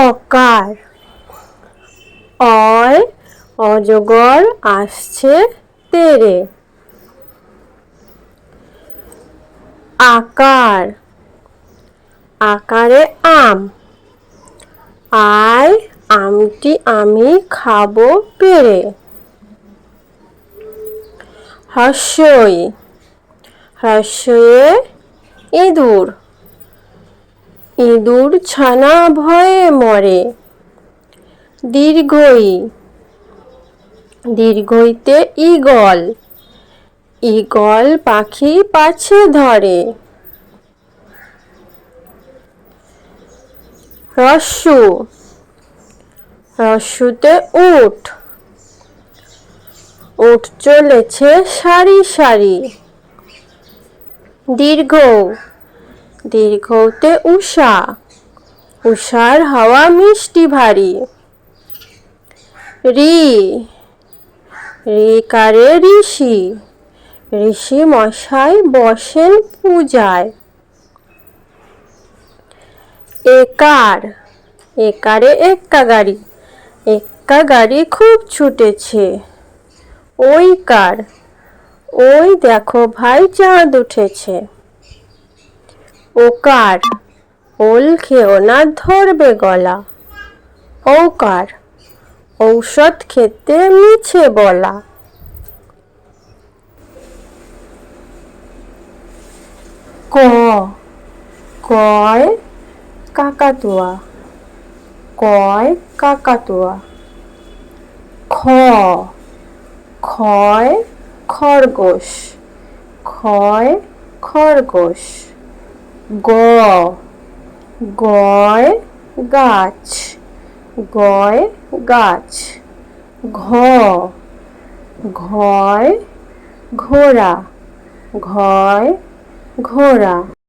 অকার অয় অজগর আসছে তেড়ে। আকার আকারে আম আয় আমটি আমি খাবো পেড়ে। হর্ষই হর্ষয়ে ইঁদুর ইঁদুর ছানা ভয়ে মরে। দীর্ঘই দীর্ঘইতে ঈগল ঈগল পাখি পাছে ধরে। হ্রস্ব হ্রস্বতে উট উট চলেছে সারি সারি। দীর্ঘ দীর্ঘতে উষা উষার হাওয়া মিষ্টি ভারী। রি রিকারে ঋষি ঋষি মশাই বসেন পূজায়। একার একারে এক্কা গাড়ি এক্কা গাড়ি খুব ছুটেছে। ওইকার ওই দেখো ভাই চাঁদ উঠেছে। ওকার ওল খেও না ধরবে গলা। ঔকার ঔষধ খেতে মিছে বলা। ক কয় কাকাতুয়া কয় কাকাতুয়া। খ খয় খরগোশ খয় খরগোশ। গ গয় গাছ গয় গাছ। ঘ ঘয় ঘোড়া ঘয় ঘোড়া।